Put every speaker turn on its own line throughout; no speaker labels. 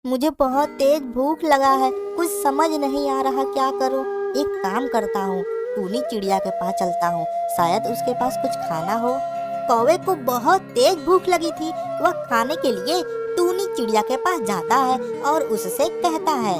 मुझे बहुत तेज भूख लगा है, कुछ समझ नहीं आ रहा क्या करूं। एक काम करता हूँ, टूनी चिड़िया के पास चलता हूँ, शायद उसके पास कुछ खाना हो। कौवे को बहुत तेज भूख लगी थी। वह खाने के लिए टूनी चिड़िया के पास जाता है और उससे कहता है,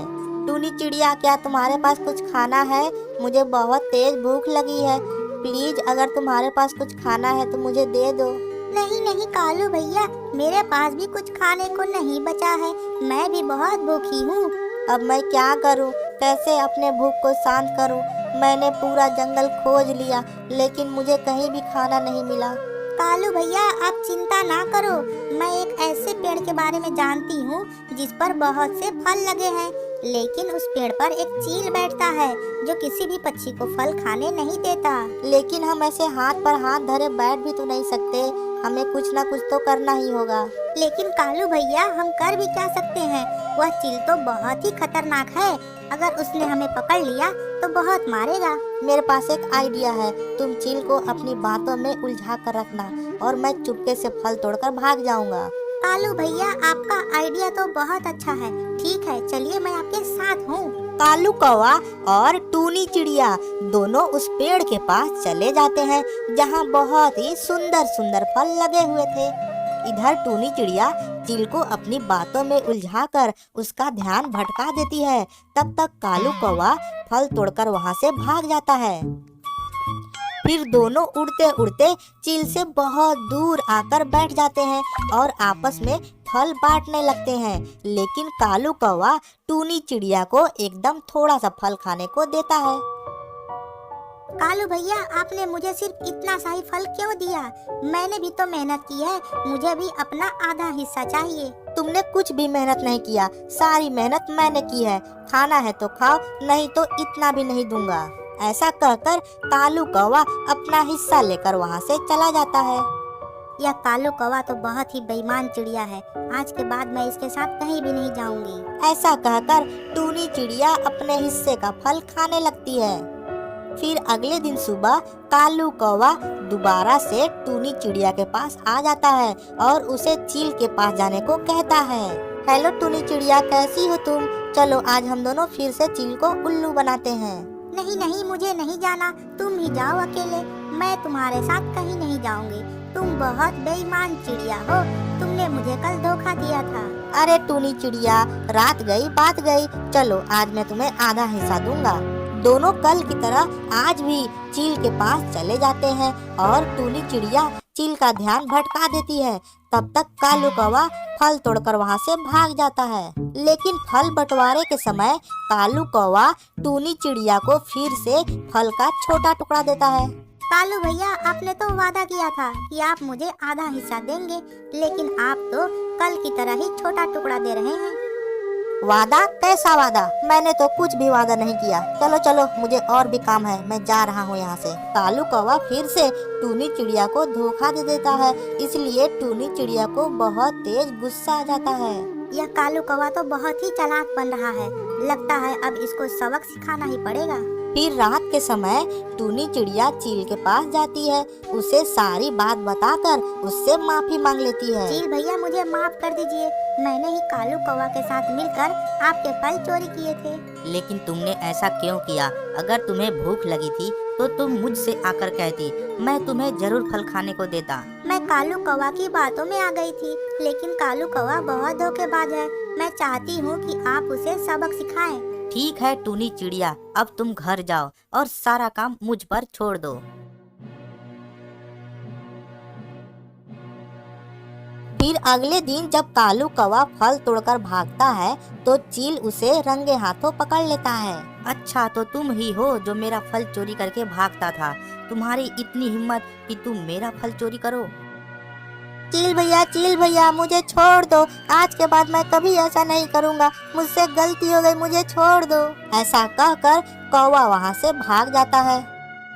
टूनी चिड़िया, क्या तुम्हारे पास कुछ खाना है? मुझे बहुत तेज भूख लगी है, प्लीज अगर तुम्हारे पास कुछ खाना है तो मुझे दे दो।
नहीं नहीं कालू भैया, मेरे पास भी कुछ खाने को नहीं बचा है, मैं भी बहुत भूखी हूँ।
अब मैं क्या करूं? कैसे अपने भूख को शांत करूं? मैंने पूरा जंगल खोज लिया लेकिन मुझे कहीं भी खाना नहीं मिला।
कालू भैया, आप चिंता ना करो, मैं एक ऐसे पेड़ के बारे में जानती हूँ जिस पर बहुत से फल लगे हैं, लेकिन उस पेड़ पर एक चील बैठता है जो किसी भी पक्षी को फल खाने नहीं देता।
लेकिन हम ऐसे हाथ पर हाथ धरे बैठ भी तो नहीं सकते, हमें कुछ ना कुछ तो करना ही होगा।
लेकिन कालू भैया, हम कर भी क्या सकते हैं? वह चील तो बहुत ही खतरनाक है, अगर उसने हमें पकड़ लिया तो बहुत मारेगा।
मेरे पास एक आइडिया है, तुम चील को अपनी बातों में उलझा कर रखना और मैं चुपके से फल तोड़कर भाग जाऊंगा।
कालू भैया, आपका आइडिया तो बहुत अच्छा है, ठीक है, चलिए मैं आपके साथ हूँ।
कालू कौवा और टूनी चिड़िया दोनों उस पेड़ के पास चले जाते हैं जहाँ बहुत ही सुंदर सुंदर फल लगे हुए थे। इधर टूनी चिड़िया चील को अपनी बातों में उलझाकर उसका ध्यान भटका देती है। तब तक कालू कौवा फल तोड़कर वहाँ से भाग जाता है। फिर दोनों उड़ते उड़ते चील से बहुत दूर आकर बैठ जाते हैं और आपस में फल बांटने लगते हैं। लेकिन कालू कौवा टूनी चिड़िया को एकदम थोड़ा सा फल खाने को देता है।
कालू भैया, आपने मुझे सिर्फ इतना सा ही फल क्यों दिया? मैंने भी तो मेहनत की है, मुझे भी अपना आधा हिस्सा चाहिए।
तुमने कुछ भी मेहनत नहीं किया, सारी मेहनत मैंने की है। खाना है तो खाओ, नहीं तो इतना भी नहीं दूंगा। ऐसा कहकर कालू कौवा अपना हिस्सा लेकर वहाँ से चला जाता है।
यह कालू कौवा तो बहुत ही बेईमान चिड़िया है, आज के बाद मैं इसके साथ कहीं भी नहीं जाऊंगी।
ऐसा कहकर टूनी चिड़िया अपने हिस्से का फल खाने लगती है। फिर अगले दिन सुबह कालू कौवा दोबारा से टूनी चिड़िया के पास आ जाता है और उसे चील के पास जाने को कहता है। हेलो टूनी चिड़िया, कैसी हो तुम? चलो आज हम दोनों फिर से चील को उल्लू बनाते हैं।
नहीं नहीं, मुझे नहीं जाना, तुम ही जाओ अकेले, मैं तुम्हारे साथ कहीं नहीं जाऊंगी। तुम बहुत बेईमान चिड़िया हो, तुमने मुझे कल धोखा दिया था।
अरे टूनी चिड़िया, रात गई बात गई, चलो आज मैं तुम्हें आधा हिस्सा दूंगा। दोनों कल की तरह आज भी चील के पास चले जाते हैं और टूनी चिड़िया चील का ध्यान भटका देती है। तब तक कालू कौवा फल तोड़कर वहाँ से भाग जाता है। लेकिन फल बंटवारे के समय कालू कौवा टूनी चिड़िया को फिर से फल का छोटा टुकड़ा देता है।
कालू भैया, आपने तो वादा किया था कि आप मुझे आधा हिस्सा देंगे, लेकिन आप तो कल की तरह ही छोटा टुकड़ा दे रहे हैं।
वादा? कैसा वादा? मैंने तो कुछ भी वादा नहीं किया। चलो चलो, मुझे और भी काम है, मैं जा रहा हूँ यहाँ से। कालू कौवा फिर से टूनी चिड़िया को धोखा दे देता है, इसलिए टूनी चिड़िया को बहुत तेज गुस्सा आ जाता है।
यह कालू कौवा तो बहुत ही चालाक बन रहा है, लगता है अब इसको सबक सिखाना ही पड़ेगा।
फिर रात के समय टूनी चिड़िया चील के पास जाती है, उसे सारी बात बताकर उससे माफी मांग लेती है।
चील भैया, मुझे माफ कर दीजिए, मैंने ही कालू कौवा के साथ मिलकर आपके फल चोरी किए थे।
लेकिन तुमने ऐसा क्यों किया? अगर तुम्हें भूख लगी थी तो तुम मुझसे आकर कहती, मैं तुम्हें जरूर फल खाने को देता।
मैं कालू कौवा की बातों में आ गई थी, लेकिन कालू कौवा बहुत धोखेबाज है, मैं चाहती हूँ कि आप उसे सबक सिखाएं।
ठीक है टूनी चिड़िया, अब तुम घर जाओ और सारा काम मुझ पर छोड़ दो।
फिर अगले दिन जब कालू कौवा फल तोड़कर भागता है तो चील उसे रंगे हाथों पकड़ लेता है।
अच्छा, तो तुम ही हो जो मेरा फल चोरी करके भागता था। तुम्हारी इतनी हिम्मत कि तुम मेरा फल चोरी करो।
चील भैया, मुझे छोड़ दो, आज के बाद मैं कभी ऐसा नहीं करूँगा, मुझसे गलती हो गई, मुझे छोड़ दो। ऐसा कहकर कौवा वहाँ से भाग जाता है।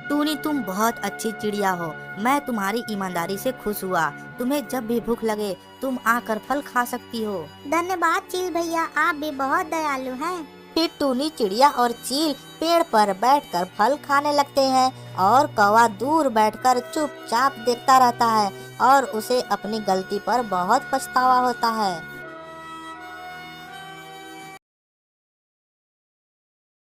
टूनी, तुम बहुत अच्छी चिड़िया हो, मैं तुम्हारी ईमानदारी से खुश हुआ। तुम्हें जब भी भूख लगे तुम आकर फल खा सकती हो।
धन्यवाद चील भैया, आप भी बहुत दयालु हैं।
फिर टूनी चिड़िया और चील पेड़ पर बैठकर फल खाने लगते हैं और कौवा दूर बैठकर चुपचाप देखता रहता है और उसे अपनी गलती पर बहुत पछतावा होता है।